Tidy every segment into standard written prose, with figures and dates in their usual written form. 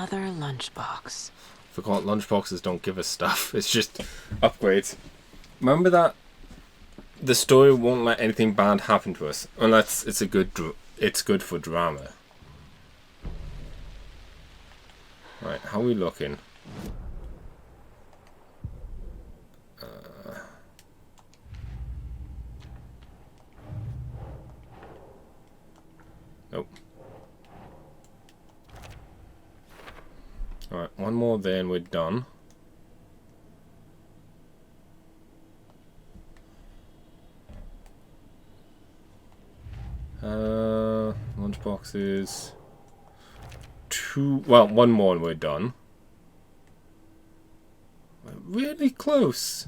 Another lunchbox. Forgot lunchboxes don't give us stuff. It's just upgrades. Remember that the story won't let anything bad happen to us unless it's good for drama. Right, how are we looking? Nope. Alright, one more there and we're done. Lunchboxes. One more and we're done. We're really close.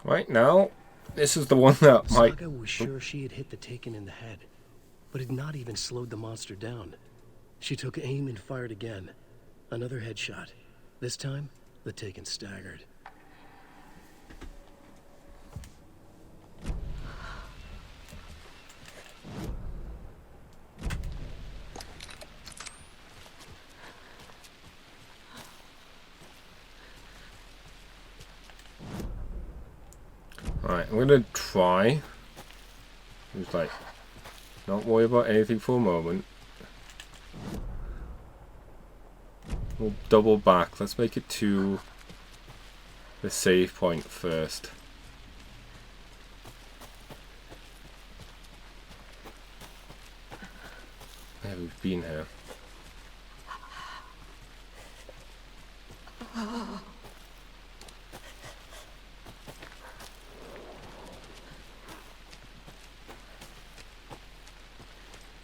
Right now, this is the one that might... Saga was sure she had hit the Taken in the head, but had not even slowed the monster down. She took aim and fired again. Another headshot. This time, the Taken staggered. Alright, I'm gonna try. Just like, not worry about anything for a moment. We'll double back. Let's make it to the save point first. Yeah, we've been here.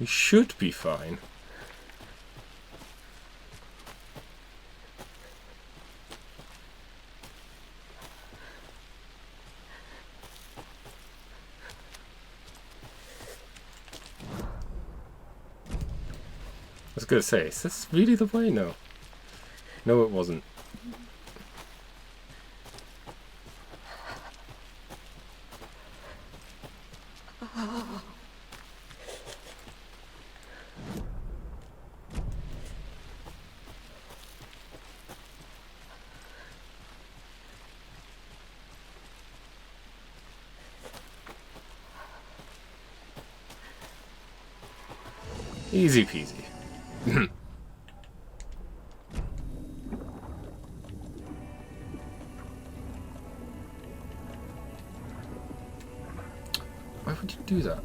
We should be fine. I was gonna say, is this really the way? No. No, it wasn't. Easy peasy. Why would you do that?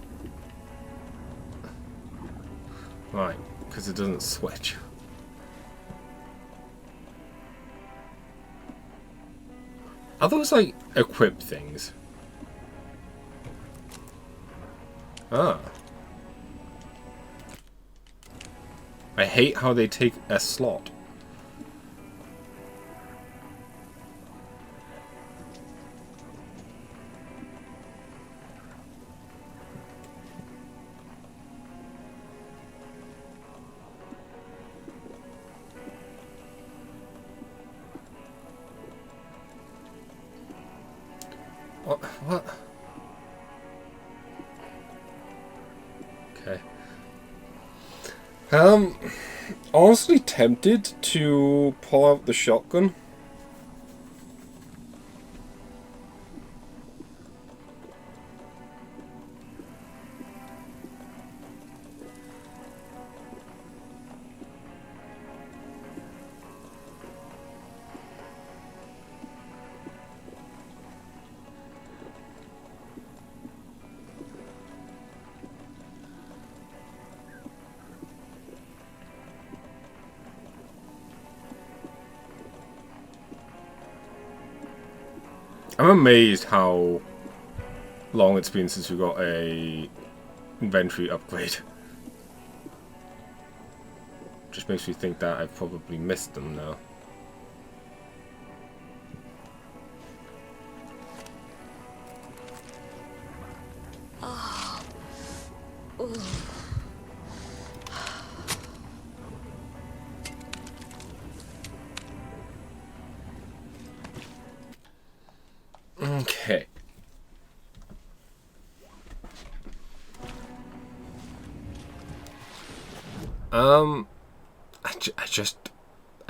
Right, because it doesn't switch. Are those like equip things? Ah. I hate how they take a slot. What? Okay. Honestly tempted to pull out the shotgun. I'm amazed how long it's been since we got a inventory upgrade. Just makes me think that I've probably missed them now. I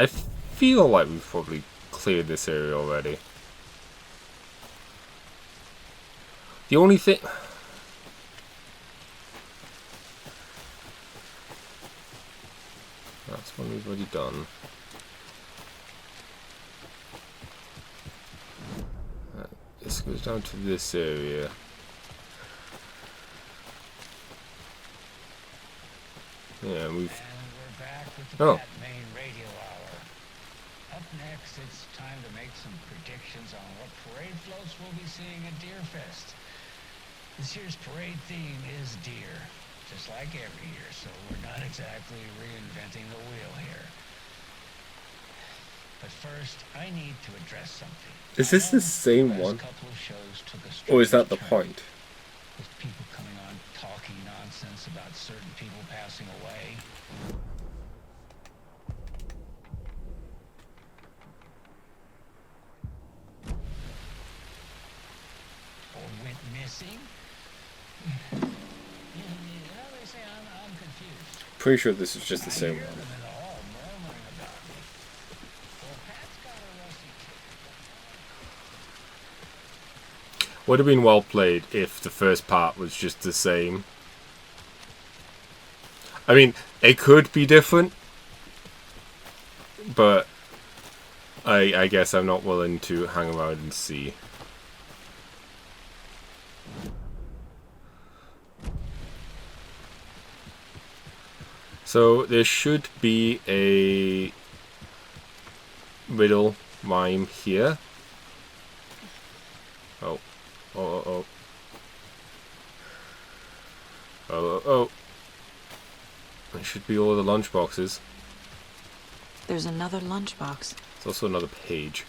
feel like we've probably cleared this area already. The only thing... That's one we've already done. This goes down to this area. Yeah, we've... And we're back with the Oh. Cat Main Radio Hour. Up next, it's time to make some predictions on what parade floats we'll be seeing at Deer Fest. This year's parade theme is deer, just like every year, so we're not exactly reinventing the wheel here. But first, I need to address something. Is this the same one? Couple of shows took a Or is that strange the turn, point? with people coming on talking nonsense about certain people passing away. Or went missing. You know, they say I'm confused. Pretty sure this is just the same I hear one. them in the hall murmuring about me. Well, Pat's got a rusty ticket. Would have been well played if the first part was just the same. I mean, it could be different, but I guess I'm not willing to hang around and see. So there should be a riddle rhyme here. Oh. Oh. It should be all the lunchboxes. There's another lunchbox. There's also another page.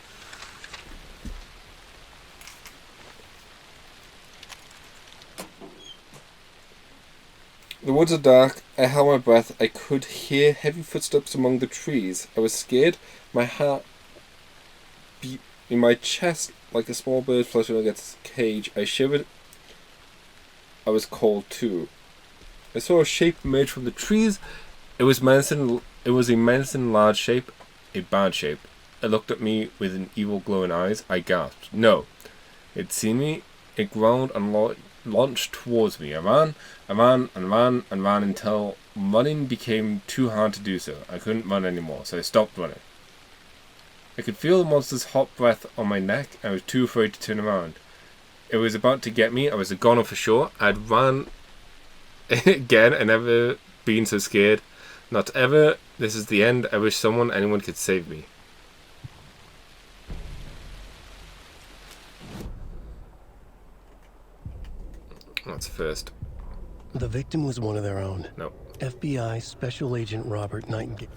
The woods are dark. I held my breath. I could hear heavy footsteps among the trees. I was scared. My heart beat in my chest like a small bird fluttering against its cage. I shivered. I was cold too. I saw a shape emerge from the trees. It was a menacing large shape, a bad shape. It looked at me with an evil glowing eyes. I gasped. No. It seen me. It growled and launched towards me. I ran until running became too hard to do so. I couldn't run anymore, so I stopped running. I could feel the monster's hot breath on my neck. I was too afraid to turn around. It was about to get me. I was a goner for sure. I'd run again. I never been so scared. Not ever. This is the end. I wish anyone could save me. That's first. The victim was one of their own. No. FBI Special Agent Robert Nightingale.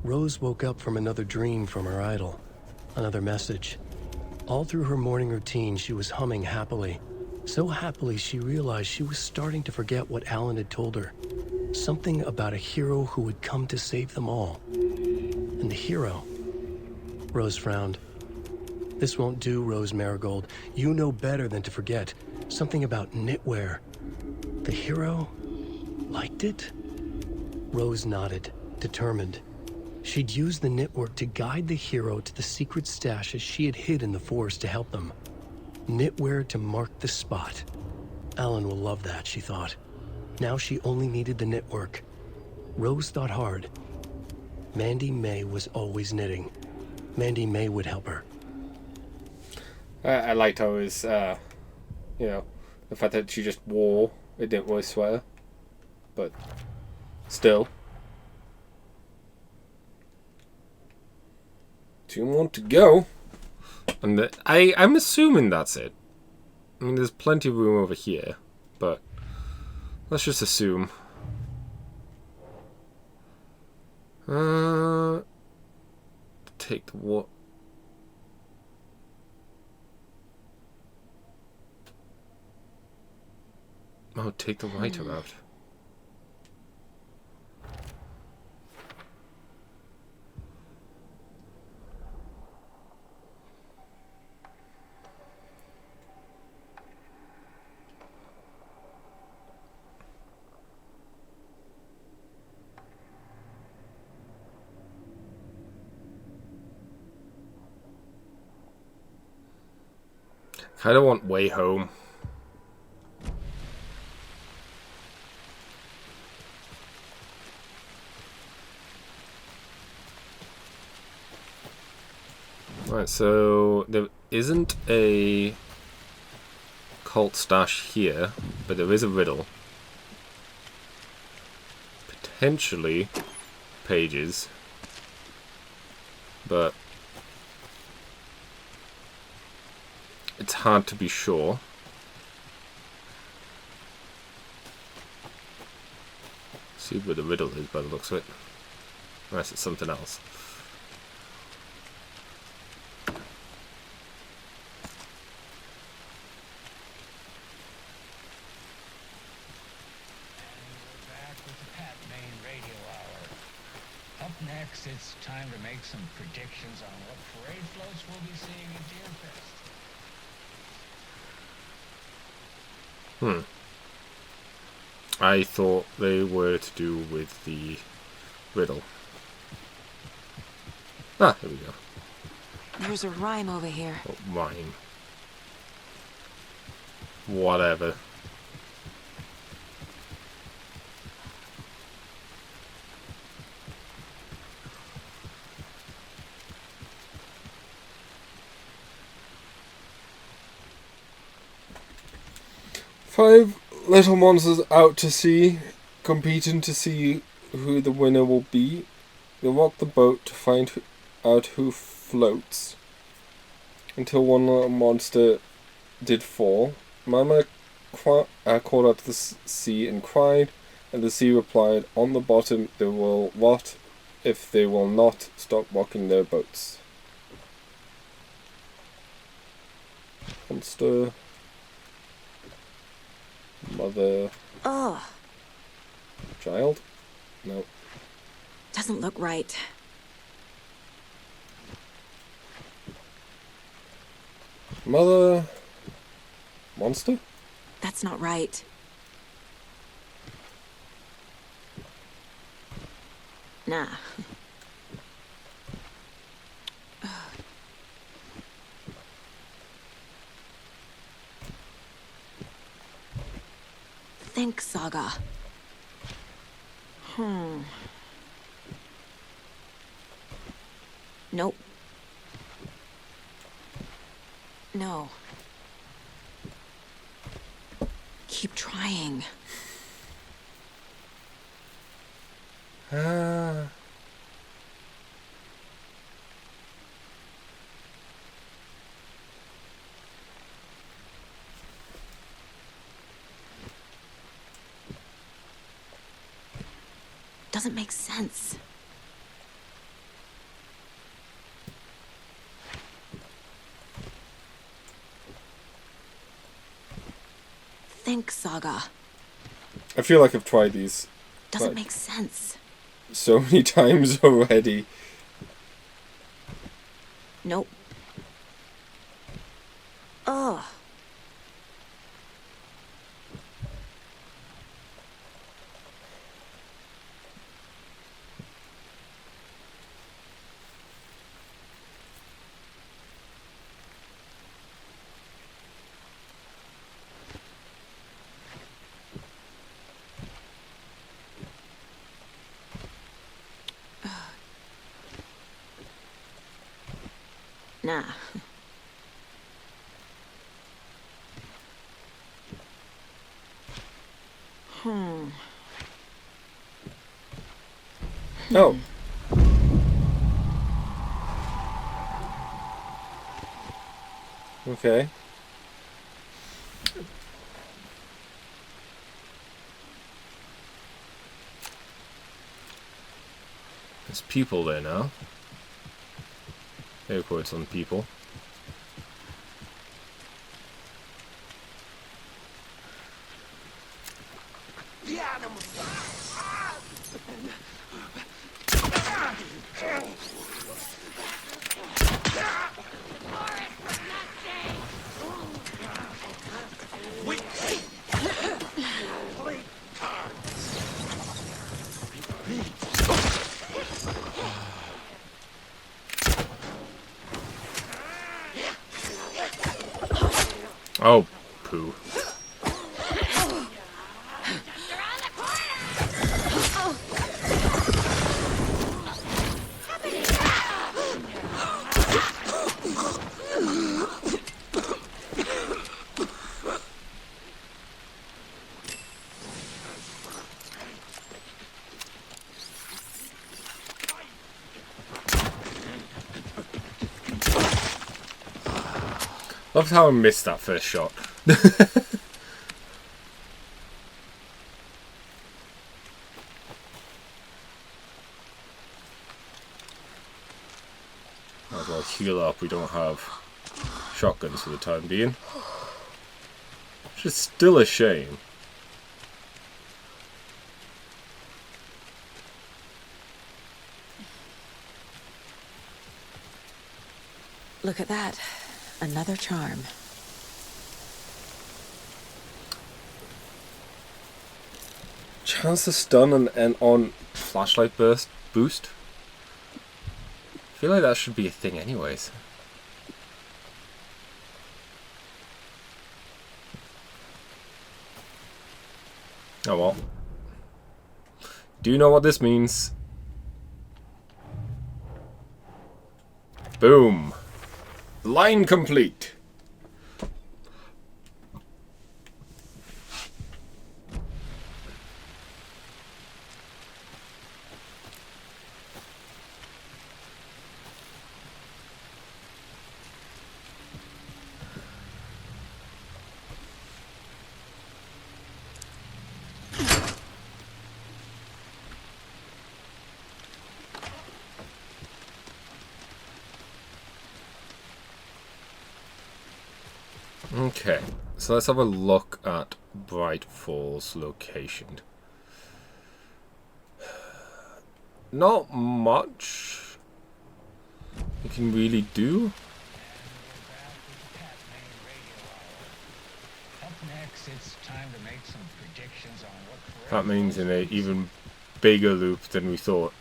Rose woke up from another dream from her idol. Another message. All through her morning routine, she was humming happily. So happily, she realized she was starting to forget what Alan had told her. Something about a hero who would come to save them all. And the hero... Rose frowned. This won't do, Rose Marigold. You know better than to forget. Something about knitwear. The hero liked it? Rose nodded, determined. She'd use the knitwork to guide the hero to the secret stashes she had hid in the forest to help them. Knitwear to mark the spot. Alan will love that, she thought. Now she only needed the knitwork. Rose thought hard. Mandy May was always knitting. Mandy May would help her. I liked how it was, the fact that she just wore a knitwear sweater. But still. 2 more to go. And I'm assuming that's it. I mean, there's plenty of room over here, but let's just assume. Take the what? Oh, take the writer out. Kind of want Way Home. Right, so there isn't a cult stash here, but there is a riddle. Potentially pages, but it's hard to be sure. See where the riddle is by the looks of it. Unless it's something else. Next, it's time to make some predictions on what parade floats we'll be seeing at Deerfest. I thought they were to do with the riddle. Ah, here we go. There's a rhyme over here. Oh, rhyme. Whatever. Five little monsters out to sea, competing to see who the winner will be. They rock the boat to find out who floats. Until one little monster did fall. Mama called out to the sea and cried, and the sea replied, "On the bottom they will rot if they will not stop rocking their boats." Monster. Mother. Ugh. Child? No. Doesn't look right. Mother. Monster? That's not right. Nah. Think, Saga. Nope. No. Keep trying. Doesn't make sense. Think, Saga. I feel like I've tried these Doesn't make sense. so many times already. Nope. Ugh. Nah. Oh. Okay. There's people there now. Air quotes on people. Oh, poo. Loved how I missed that first shot. Might as well heal up. We don't have shotguns for the time being. Which is still a shame. Look at that. Another charm. Chance to stun and on flashlight burst boost. I feel like that should be a thing anyways. Oh well. Do you know what this means? Boom. Line complete. Okay, so let's have a look at Bright Falls location. Not much you can really do. Next, it's time to make some predictions on what That means in an even bigger loop than we thought.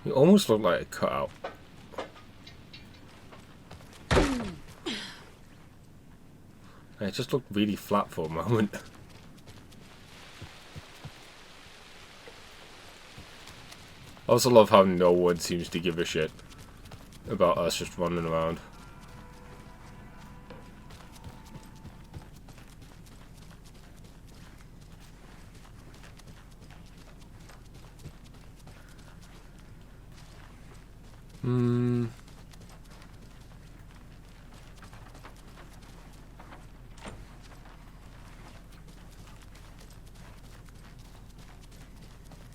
You almost look like a cutout. It just looked really flat for a moment. I also love how no one seems to give a shit about us just running around.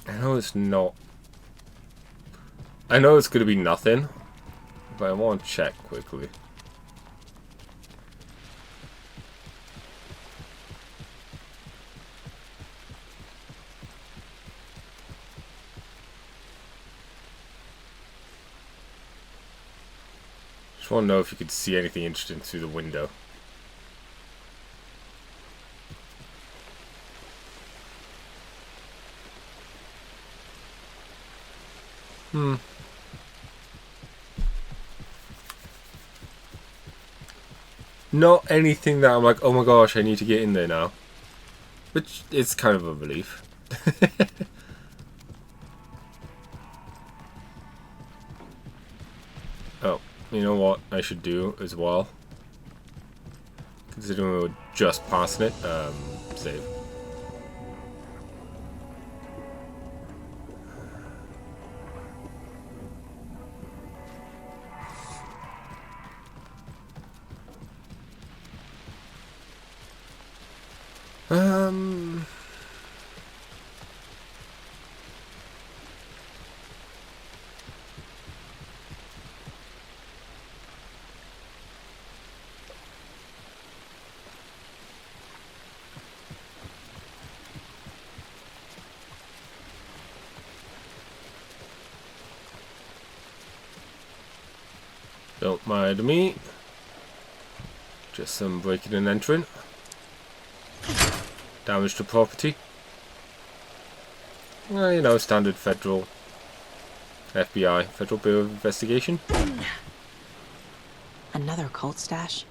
I know it's not. I know it's going to be nothing, but I want to check quickly. Just want to know if you could see anything interesting through the window. Not anything that I'm like, oh my gosh, I need to get in there now. Which is kind of a relief. Oh, you know what I should do as well? Considering we were just passing it, save. Don't mind me. Just some breaking and entering. Damage to property. Well, you know, standard federal FBI, Federal Bureau of Investigation. Another cult stash?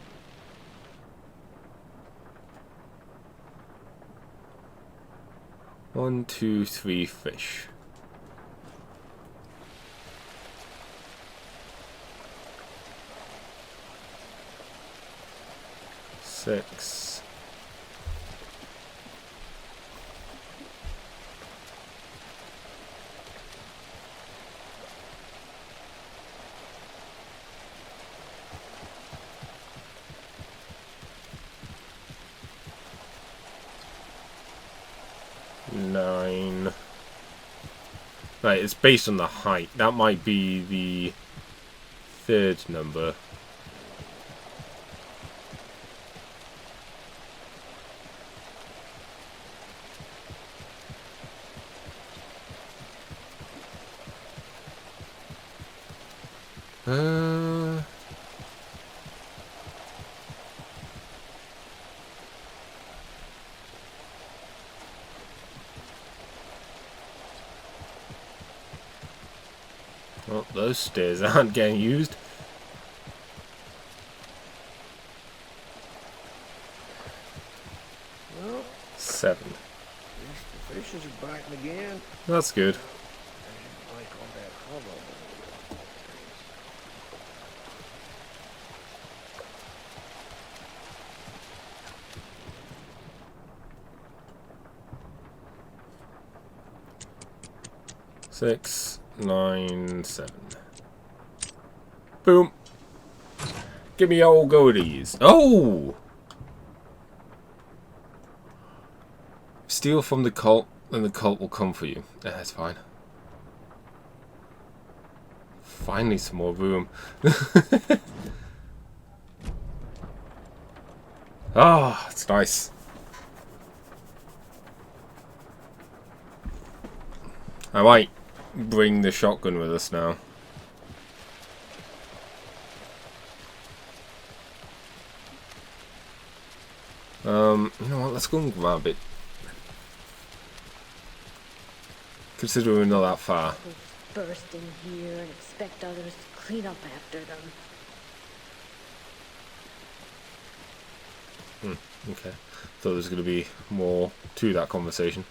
1, 2, 3 fish. Six. Nine. Right, it's based on the height. That might be the third number. Well, those stairs aren't getting used. Well, 7. the fishes are biting again. That's good. I didn't like all that hubbub. Six, 9, 7. Boom. Give me all goodies. Oh! Steal from the cult, and the cult will come for you. Yeah, that's fine. Finally, some more room. Ah, it's nice. I might bring the shotgun with us now. You know what? Let's go and grab it. Considering we're not that far. Burst in here and expect others to clean up after them. Okay. Thought there was going to be more to that conversation.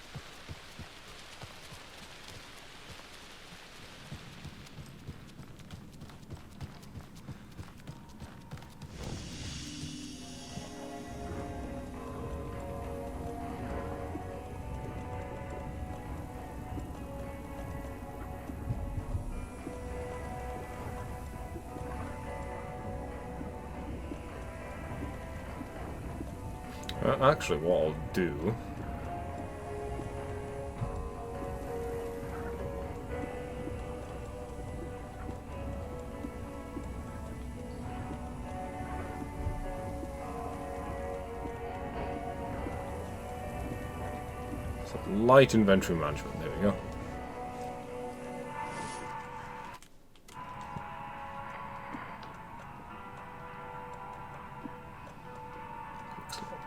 Actually, what I'll do... So, light inventory management, there we go.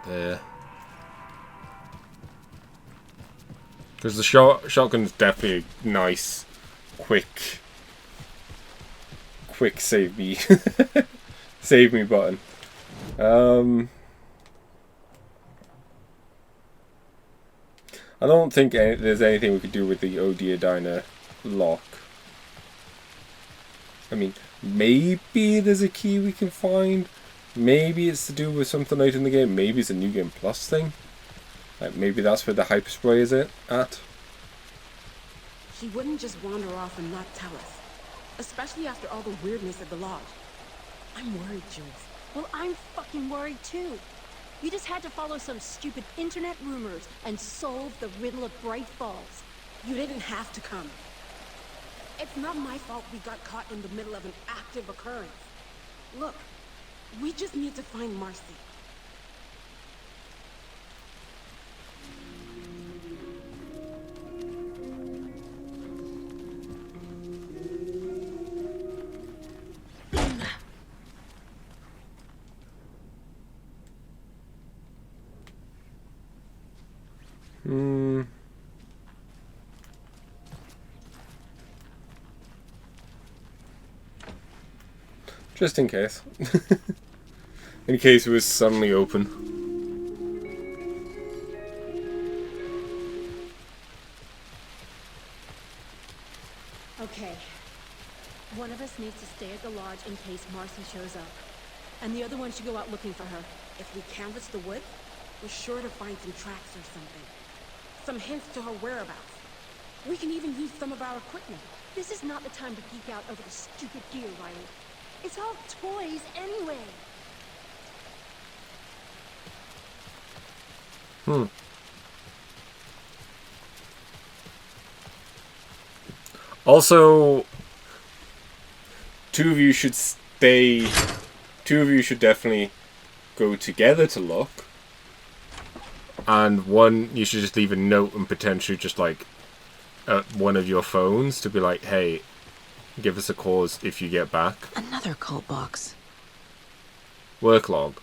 There. Because the shotgun is definitely a nice, quick save me, save me button. I don't think there's anything we could do with the Odiadina lock. I mean, maybe there's a key we can find. Maybe it's to do with something late in the game. Maybe it's a New Game Plus thing. Like, maybe that's where the hyper spray is at. She wouldn't just wander off and not tell us. Especially after all the weirdness at the lodge. I'm worried, Jules. Well, I'm fucking worried too. We just had to follow some stupid internet rumors and solve the riddle of Bright Falls. You didn't have to come. It's not my fault we got caught in the middle of an active occurrence. Look, we just need to find Marcy. Just in case. In case it was suddenly open. Okay. One of us needs to stay at the lodge in case Marcy shows up. And the other one should go out looking for her. If we canvass the woods, we're sure to find some tracks or something. Some hints to her whereabouts. We can even use some of our equipment. This is not the time to geek out over the stupid gear, Riley. It's all toys anyway. Also, two of you should definitely go together to look. And one, you should just leave a note and potentially just like one of your phones to be like, hey, give us a call if you get back. Another cult box. Work log.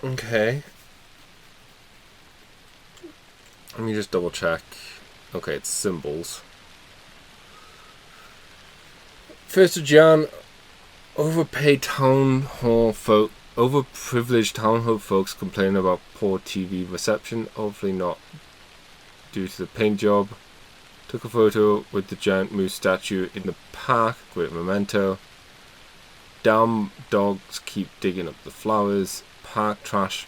Okay. Let me just double check. Okay, it's symbols. 1st of Jan, overprivileged town hall folks complaining about poor TV reception. Hopefully not due to the paint job. Took a photo with the giant moose statue in the park. Great memento. Damn dogs keep digging up the flowers. Park trash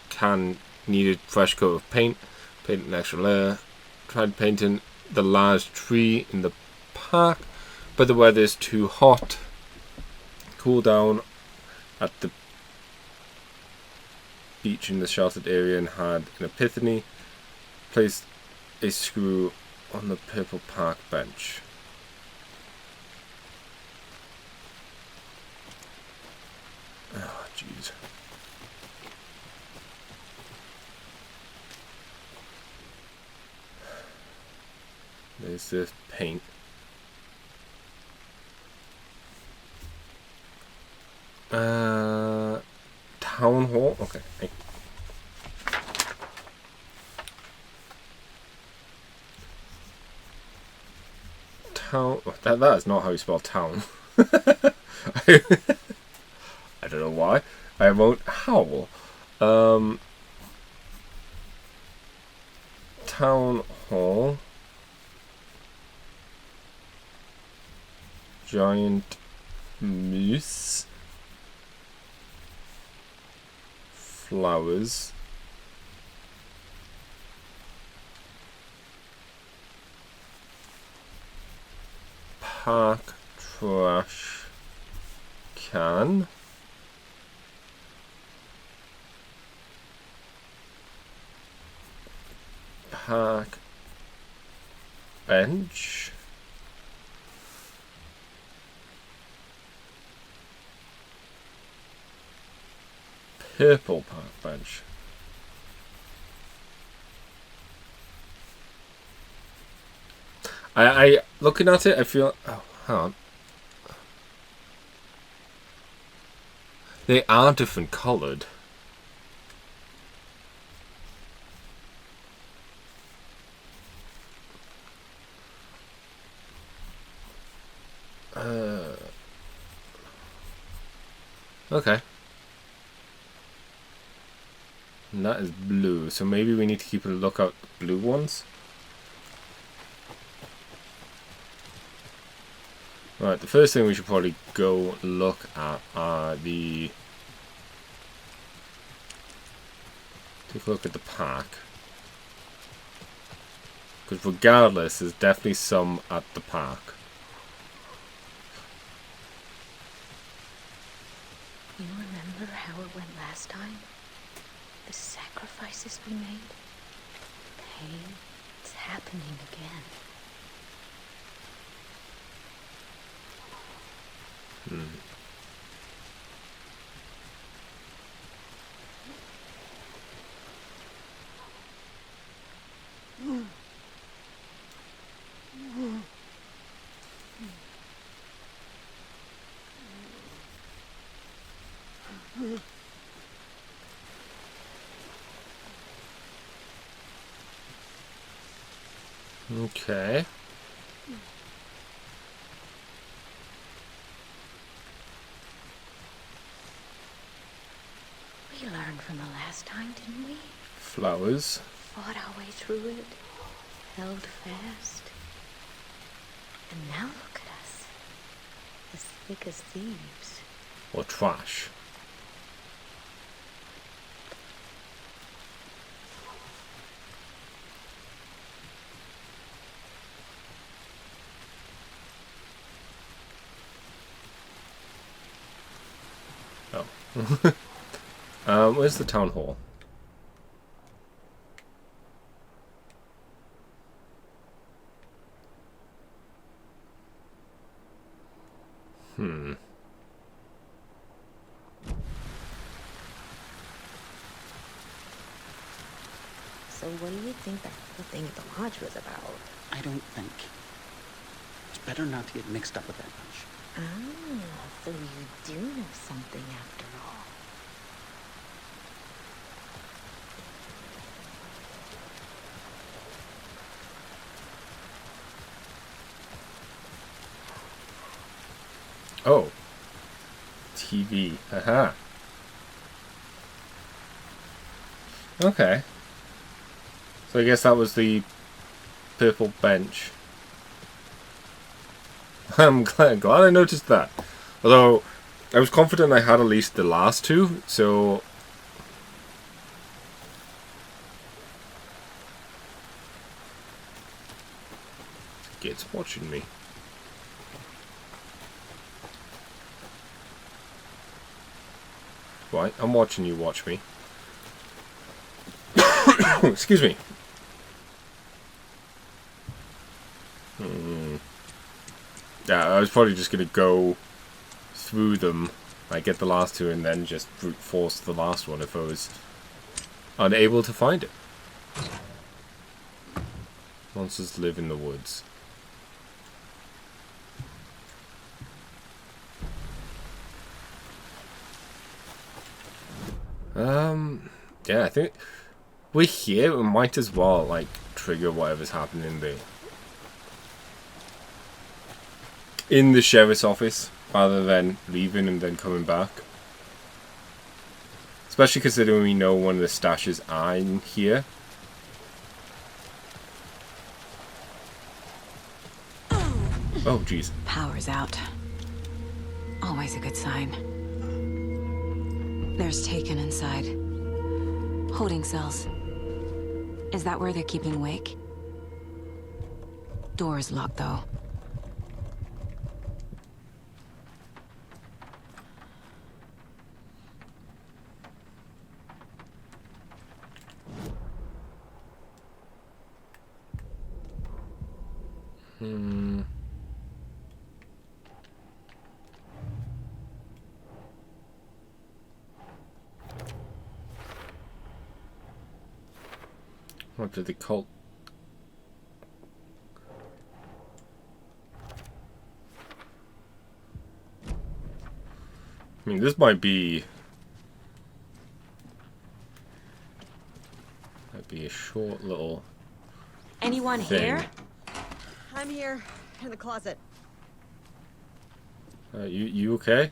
can needed fresh coat of paint. Paint an extra layer. Tried painting the large tree in the park, but the weather is too hot. Cool down at the beach in the sheltered area and had an epiphany. Placed a screw on the purple park bench. Oh, jeez. There's this paint. Town hall. Okay. Town. That is not how you spell town. I don't know why. I won't howl. Town hall. Giant moose. Flowers. Park trash can. Park bench. Purple park bench. I looking at it, I feel. Oh, hang on. They are different coloured. Okay. And that is blue, so maybe we need to keep a lookout the blue ones. Right, the first thing we should probably go look at are the... Take a look at the park. Because regardless, there's definitely some at the park. You remember how it went last time? The sacrifices we made? Hey, it's happening again. Okay. We learned from the last time, didn't we? Flowers. Fought our way through it, held fast. And now look at us. As thick as thieves. Or trash. Oh. Where's the town hall? So what do you think that whole thing at the lodge was about? I don't think. It's better not to get mixed up with that bunch. Ah, so you do know something after all. Oh. TV. Haha. Okay. So I guess that was the purple bench. I'm glad I noticed that. Although, I was confident I had at least the last two, so... It's watching me. Right, I'm watching you watch me. Excuse me. Yeah, I was probably just going to go through them, like get the last two, and then just brute force the last one if I was unable to find it. Monsters live in the woods. Yeah, I think we're here. We might as well, like, trigger whatever's happening there. In the sheriff's office, rather than leaving and then coming back. Especially considering we know one of the stashes are in here. Oh, jeez. Power's out. Always a good sign. There's Taken inside. Holding cells. Is that where they're keeping Wake? Door's locked, though. What did the cult... I mean, this might be a short little Anyone thing. here? I'm here, in the closet. You okay?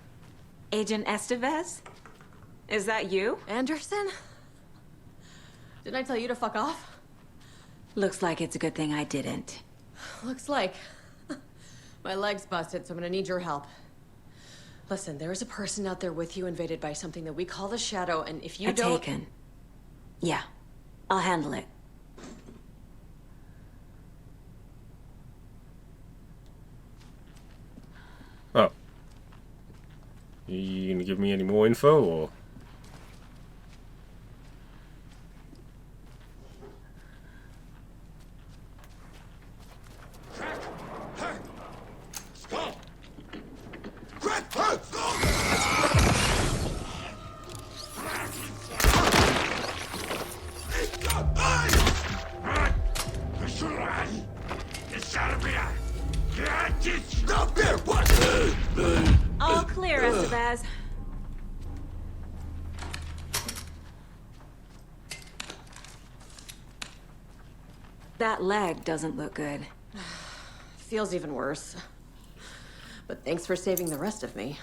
Agent Estevez? Is that you? Anderson? Didn't I tell you to fuck off? Looks like it's a good thing I didn't. Looks like. My leg's busted, so I'm gonna need your help. Listen, there is a person out there with you invaded by something that we call the Shadow, and if you don't... Taken. Yeah, I'll handle it. Oh. You gonna give me any more info, or...? All clear, Estevez. That leg doesn't look good. Feels even worse. But thanks for saving the rest of me.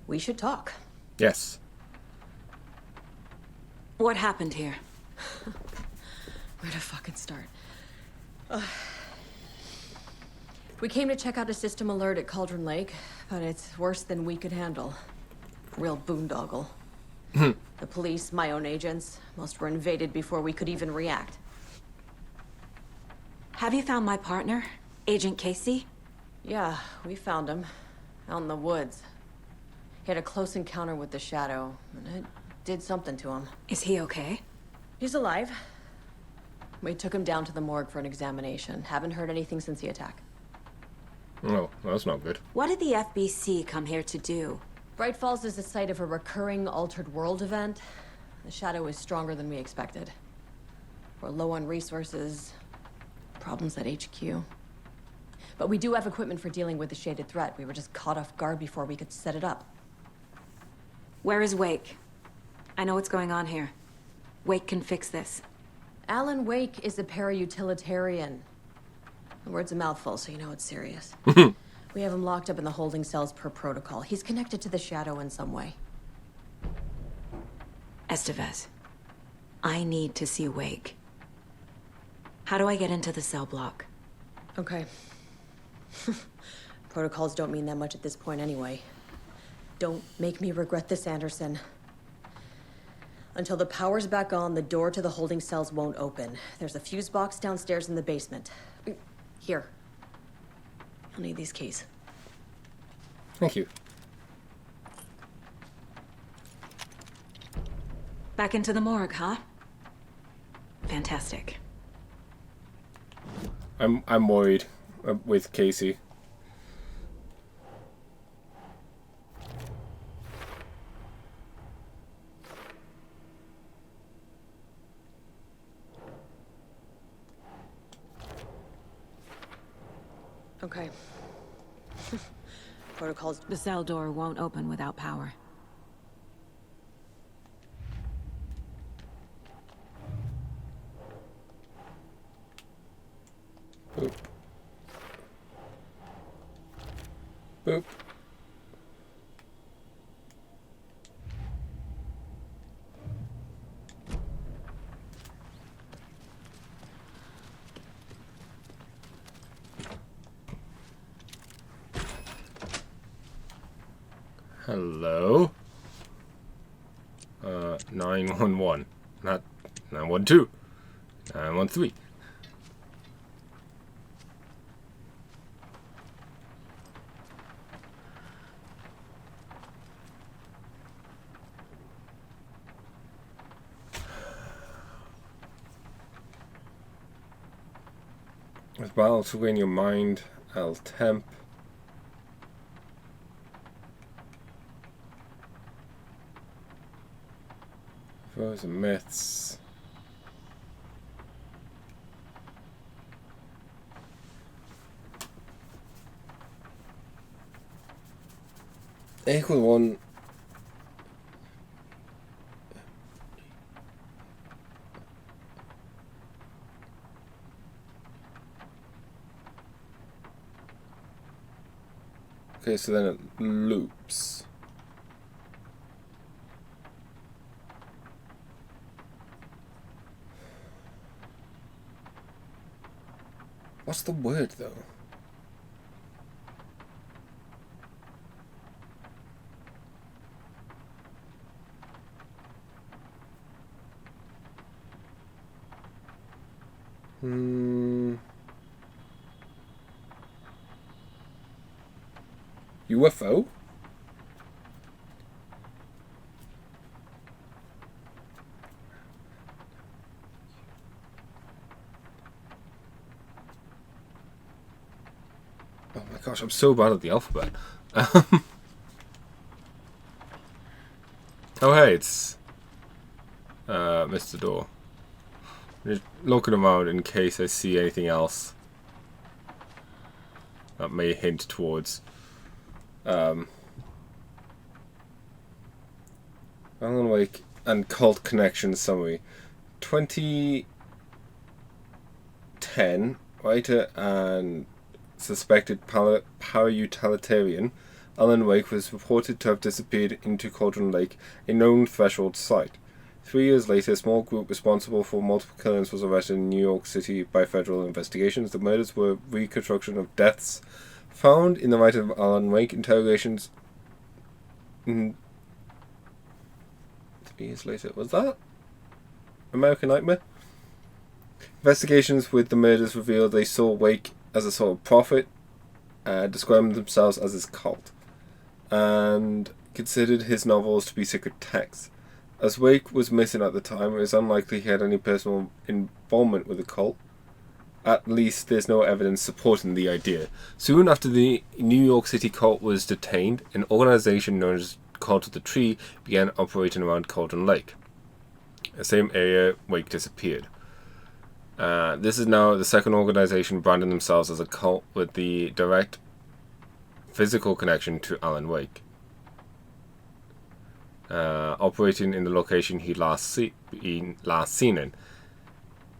We should talk. Yes. What happened here? Where to fucking start? We came to check out a system alert at Cauldron Lake, but it's worse than we could handle. Real boondoggle. The police, my own agents, most were invaded before we could even react. Have you found my partner, Agent Casey? Yeah, we found him. Out in the woods. He had a close encounter with the Shadow, and it did something to him. Is he okay? He's alive. We took him down to the morgue for an examination. Haven't heard anything since the attack. Oh, that's not good. What did the FBC come here to do? Bright Falls is the site of a recurring Altered World event. The Shadow is stronger than we expected. We're low on resources, problems at HQ. But we do have equipment for dealing with the shaded threat. We were just caught off guard before we could set it up. Where is Wake? I know what's going on here. Wake can fix this. Alan Wake is a para-utilitarian. The word's a mouthful, so you know it's serious. We have him locked up in the holding cells per protocol. He's connected to the Shadow in some way. Estevez, I need to see Wake. How do I get into the cell block? Okay. Protocols don't mean that much at this point anyway. Don't make me regret this, Anderson. Until the power's back on, the door to the holding cells won't open. There's a fuse box downstairs in the basement. Here. I'll need these keys. Thank you. Back into the morgue, huh? Fantastic. I'm worried with Casey. Okay. Protocols. The cell door won't open without power. Boop. Boop. Hello? 911. Not 912. 913. With battle to win your mind, I'll temp. Those are myths. Equal one. Okay, so then it loops. What's the word, though? UFO? Oh my gosh, I'm so bad at the alphabet. Oh hey, it's Mr. Door. Just looking around in case I see anything else that may hint towards Alan Wake and Cult Connection summary. 20 10, writer and suspected para-utilitarian Alan Wake was reported to have disappeared into Cauldron Lake, a known threshold site. 3 years later, a small group responsible for multiple killings was arrested in New York City by federal investigations. The murders were reconstruction of deaths found in the writer of Alan Wake. Interrogations 3 years later. Was that American Nightmare? Investigations with the murders revealed they saw Wake as a sort of prophet, describing themselves as his cult, and considered his novels to be sacred texts. As Wake was missing at the time, it is unlikely he had any personal involvement with the cult. At least there's no evidence supporting the idea. Soon after the New York City cult was detained, an organization known as Cult of the Tree began operating around Cauldron Lake, the same area Wake disappeared. This is now the second organization branding themselves as a cult with the direct physical connection to Alan Wake, operating in the location he last seen in.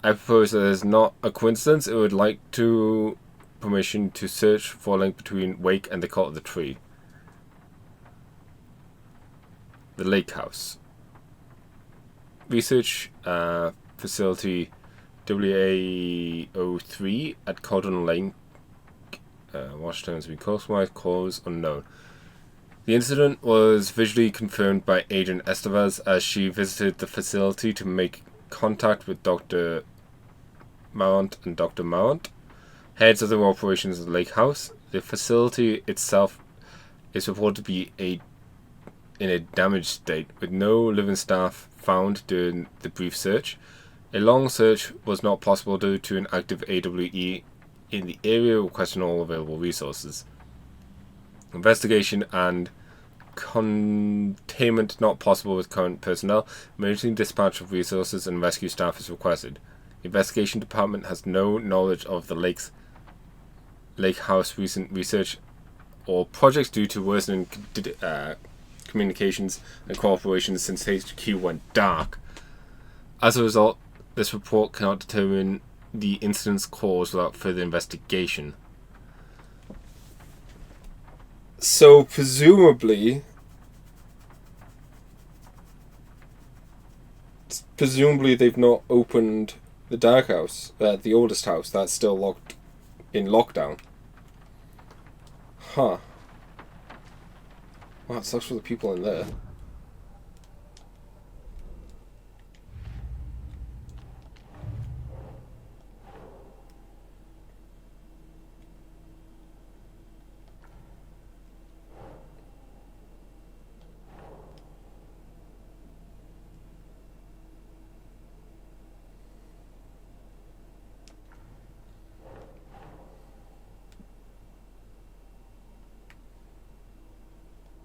I propose that it is not a coincidence. It would like to permission to search for a link between Wake and the Cult of the Tree. The Lake House. Research facility WA03 at Cauldron Lake. Watch times be coastwise, cause unknown. The incident was visually confirmed by Agent Estevez as she visited the facility to make contact with Dr. Marant and Dr. Marant, heads of the operations of the Lake House. The facility itself is reported to be in a damaged state, with no living staff found during the brief search. A long search was not possible due to an active AWE in the area, requesting all available resources. Investigation and containment not possible with current personnel. Emergency dispatch of resources and rescue staff is requested. The investigation department has no knowledge of the Lake House recent research or projects due to worsening communications and cooperation since HQ went dark. As a result, this report cannot determine the incident's cause without further investigation. So presumably they've not opened the dark house, the oldest house that's still locked in lockdown. Huh. Wow, it sucks for the people in there.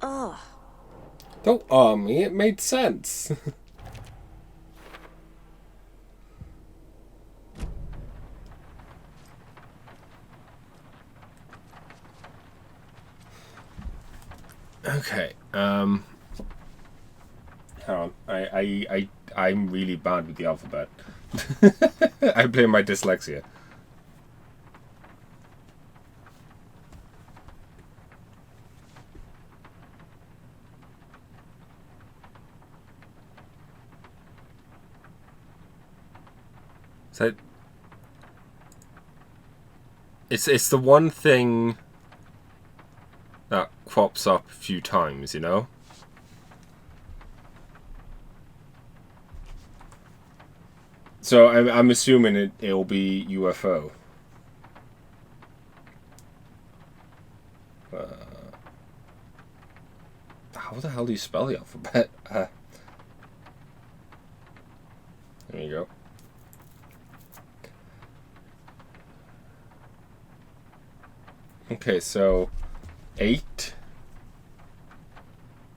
Ugh. Don't me, it made sense. Okay, hang on. I'm really bad with the alphabet. I blame my dyslexia. So it's the one thing that crops up a few times, you know? So I'm assuming it'll be UFO. How the hell do you spell the alphabet? There you go. Okay, so 8.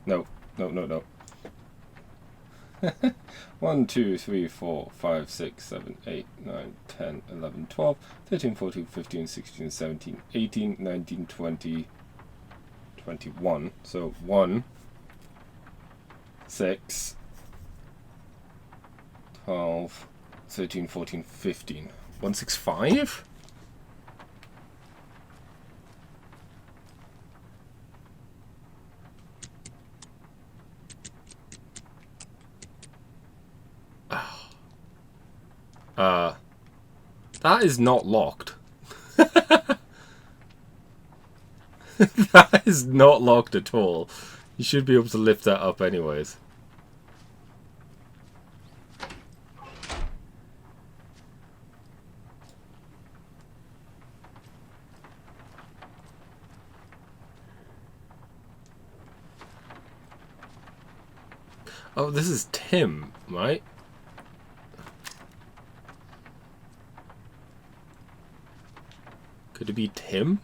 No. 1, 2, 3, 4, 5, 6, 7, 8, 9, 10, 11, 12, 13, 14, 15, 16, 17, 18, 19, 20, 21. So 1, 6, 12, 13, 14, 15. 165? That is not locked. That is not locked at all. You should be able to lift that up anyways. Oh, this is Tim, right? Could it be Tim?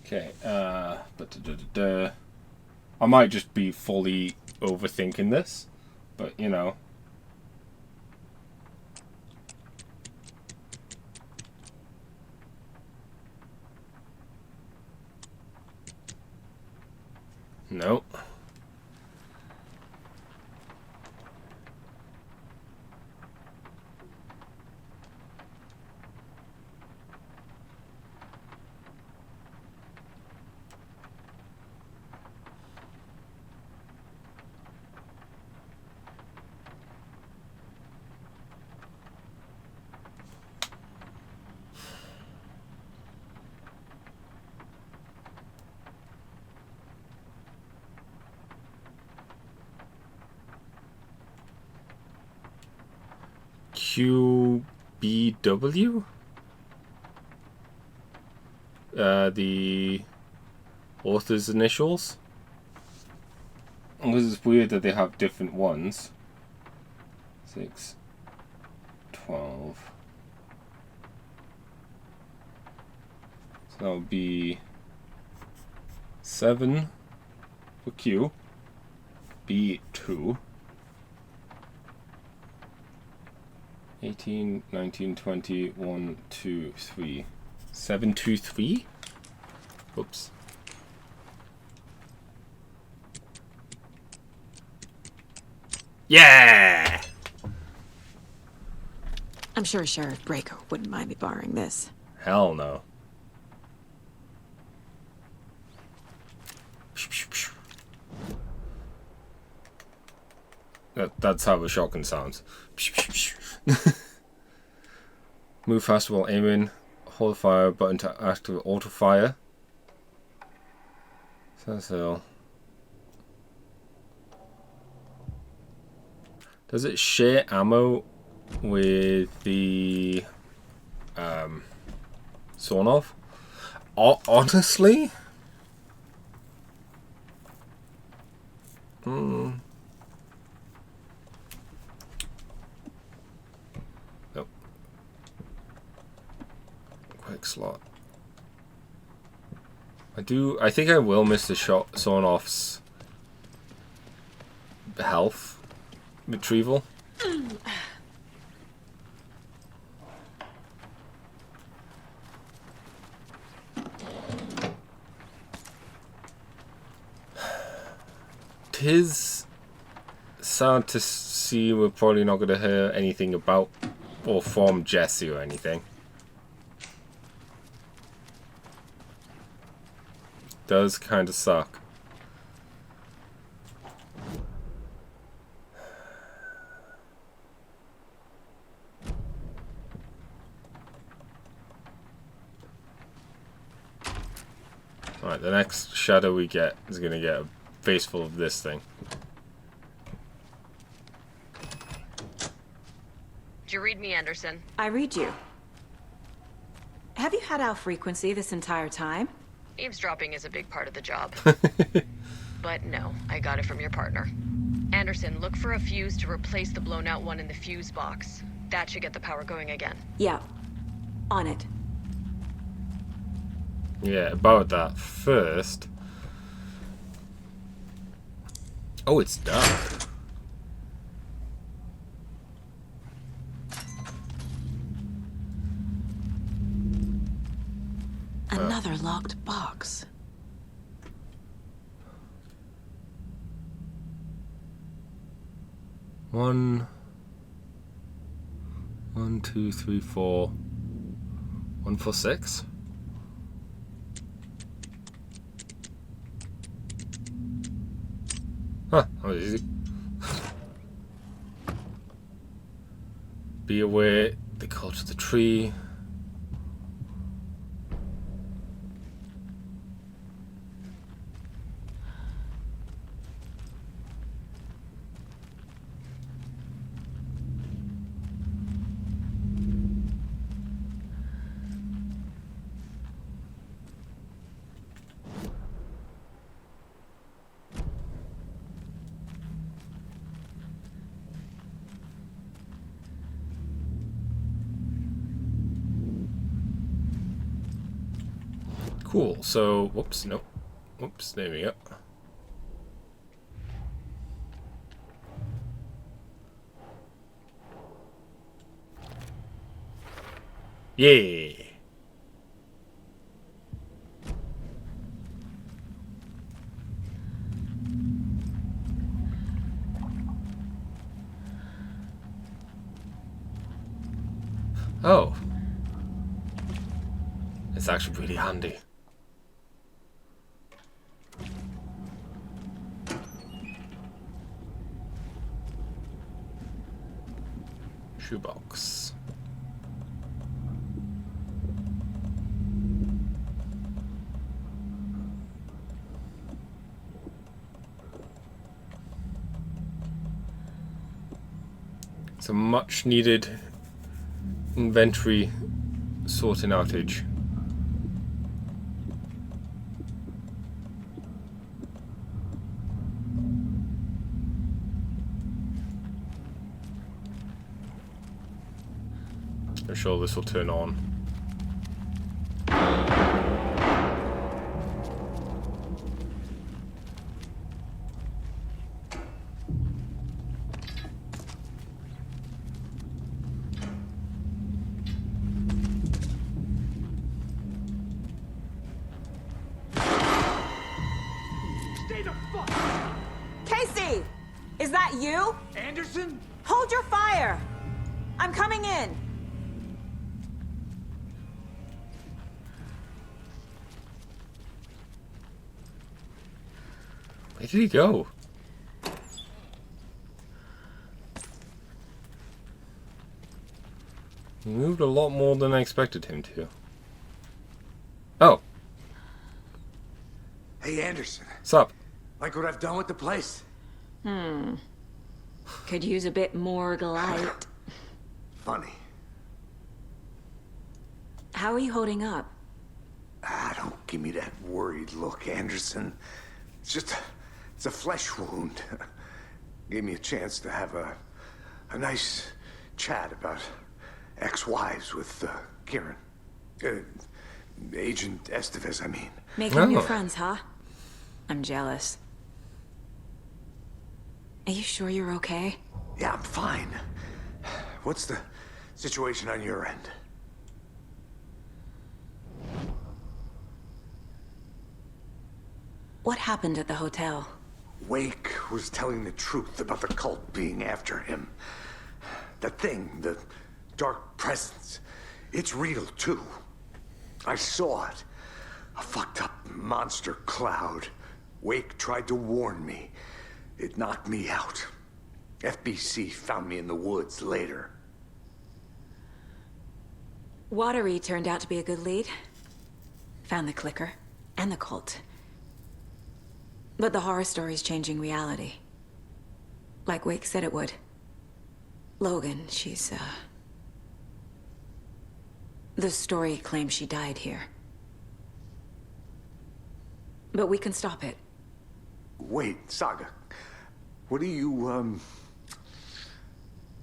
Okay, I might just be fully overthinking this, but you know. No. QBW? The author's initials? Because it's weird that they have different ones. 6, 12. So that would be 7 for Q, B2. 18, 19, 20, 1, 2, 3. 7, 2, 3? Oops. Yeah! I'm sure Sheriff Breaker wouldn't mind me borrowing this. Hell no. That's how a shotgun sounds. Move faster while aiming. Hold fire button to activate auto fire. So. Does it share ammo with the Sawn-Off? Honestly? Nope. Quick slot. I think I will miss the Sawn-Off's health retrieval. Tis sad to see we're probably not going to hear anything about or from Jesse or anything. Does kind of suck. Alright, the next shadow we get is going to get a face full of this thing. Did you read me, Anderson? I read you. Have you had our frequency this entire time? Eavesdropping is a big part of the job. But no, I got it from your partner. Anderson, look for a fuse to replace the blown out one in the fuse box. That should get the power going again. Yeah. On it. Yeah, about that first. Oh, it's dark. Another locked box. One, 2, 3, 4. 1 for 6. Huh, that was easy. Be aware they culture the tree. Cool, so, whoops, nope. Whoops, there we go. Yeah. Oh. It's actually really handy. Shoebox. It's a much needed inventory sorting outage. I'm sure this will turn on. Stay the fuck! Casey! Is that you? Anderson? Hold your fire! I'm coming in! Where did he go? He moved a lot more than I expected him to. Oh. Hey, Anderson. What's up? Like what I've done with the place? Could use a bit more light. Funny. How are you holding up? Don't give me that worried look, Anderson. It's just it's a flesh wound. Gave me a chance to have a nice chat about ex-wives with Kieran. Agent Estevez, I mean. Making new friends, huh? I'm jealous. Are you sure you're okay? Yeah, I'm fine. What's the situation on your end? What happened at the hotel? Wake was telling the truth about the cult being after him. That thing, the dark presence, it's real too. I saw it. A fucked up monster cloud. Wake tried to warn me. It knocked me out. FBC found me in the woods later. Watery turned out to be a good lead. Found the clicker and the cult. But the horror story's changing reality. Like Wake said it would. Logan, she's, the story claims she died here. But we can stop it. Wait, Saga. What do you,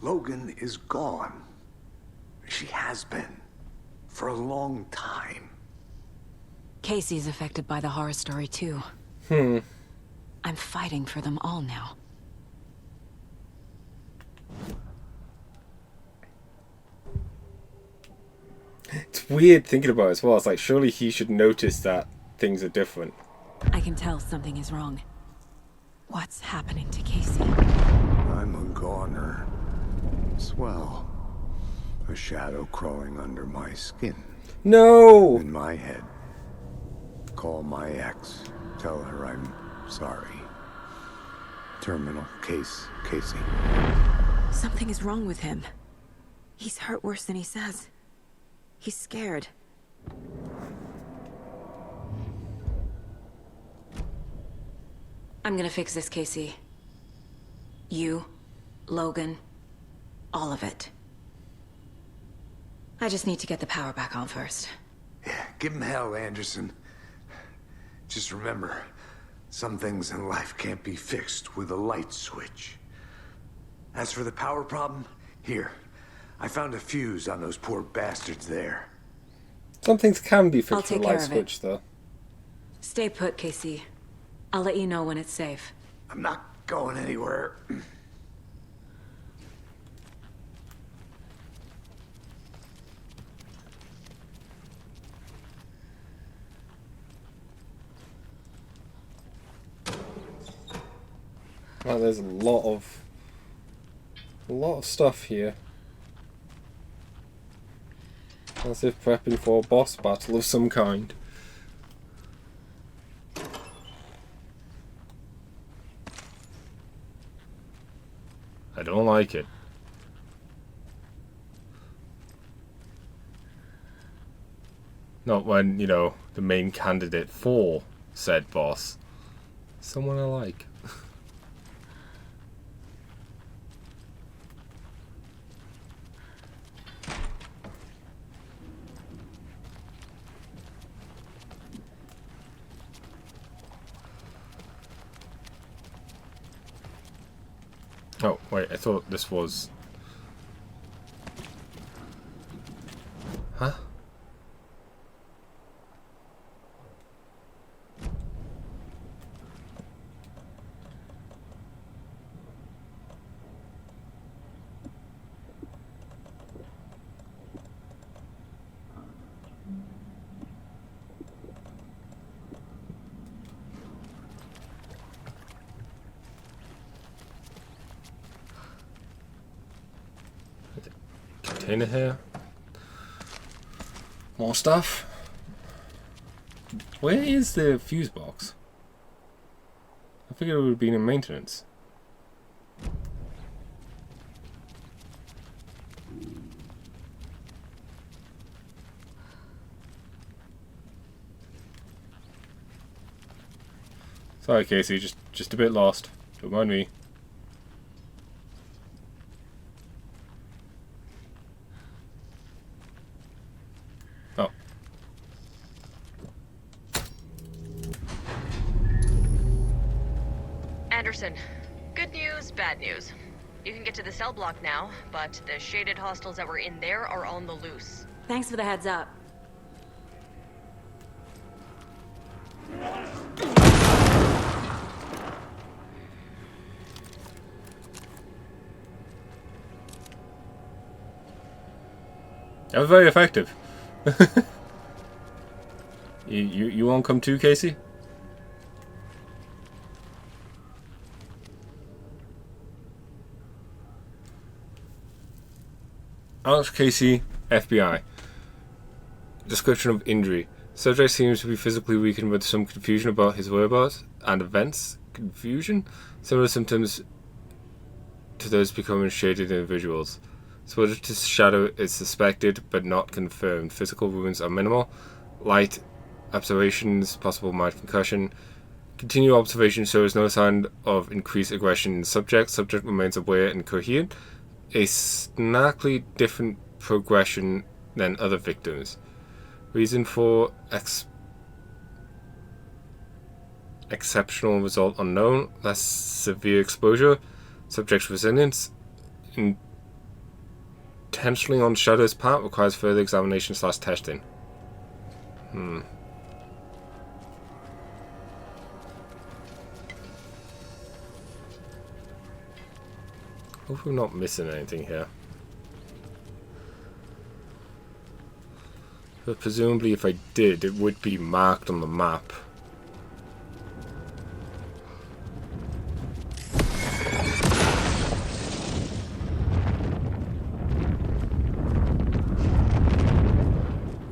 Logan is gone. She has been. For a long time. Casey's affected by the horror story, too. I'm fighting for them all now. It's It's weird thinking about it as well. It's like, surely he should notice that things are different. I can tell something is wrong. What's happening to Casey? I'm a goner. Swell. A shadow crawling under my skin. No! In my head. Call my ex. Tell her I'm sorry. Terminal case, Casey. Something is wrong with him. He's hurt worse than he says. He's scared. I'm gonna fix this, Casey. You, Logan, all of it. I just need to get the power back on first. Yeah, give him hell, Anderson. Just remember, some things in life can't be fixed with a light switch. As for the power problem, here. I found a fuse on those poor bastards there. Some things can be I'll fixed with take a care light of it. switch, though. Stay put, Casey. I'll let you know when it's safe. I'm not going anywhere. Well, there's a lot of stuff here. As if prepping for a boss battle of some kind. I don't like it. Not when, you know, the main candidate for said boss. Someone I like. Oh, wait, I thought this was... Huh? Container here. More stuff. Where is the fuse box? I figured it would have been in maintenance. Sorry, Casey, just a bit lost. Don't mind me. Oh. Anderson, good news, bad news. You can get to the cell block now, but the shaded hostiles that were in there are on the loose. Thanks for the heads up. That was very effective. You won't come too, Casey? Alex Casey, FBI. Description of injury. Subject seems to be physically weakened with some confusion about his whereabouts and events. Confusion? Similar symptoms to those becoming shaded individuals. Exposure to shadow is suspected but not confirmed. Physical wounds are minimal. Light observations, possible mild concussion. Continued observation shows no sign of increased aggression in the subject. Subject remains aware and coherent. A snarkily different progression than other victims. Reason for exceptional result unknown. Less severe exposure. Subject's resilience. Intentionally on Shadow's part requires further examination / testing. Hope we're not missing anything here. But presumably if I did, it would be marked on the map.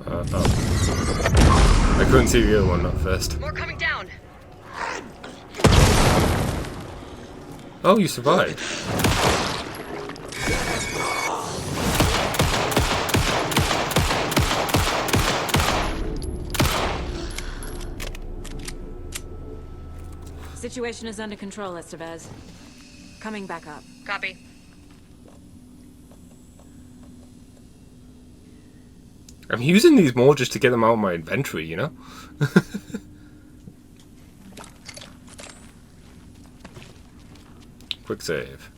Oh. I couldn't see the other one at first. More coming down. Oh, you survived. Situation is under control, Estevez. Coming back up. Copy. I'm using these more just to get them out of my inventory, you know? Quick save.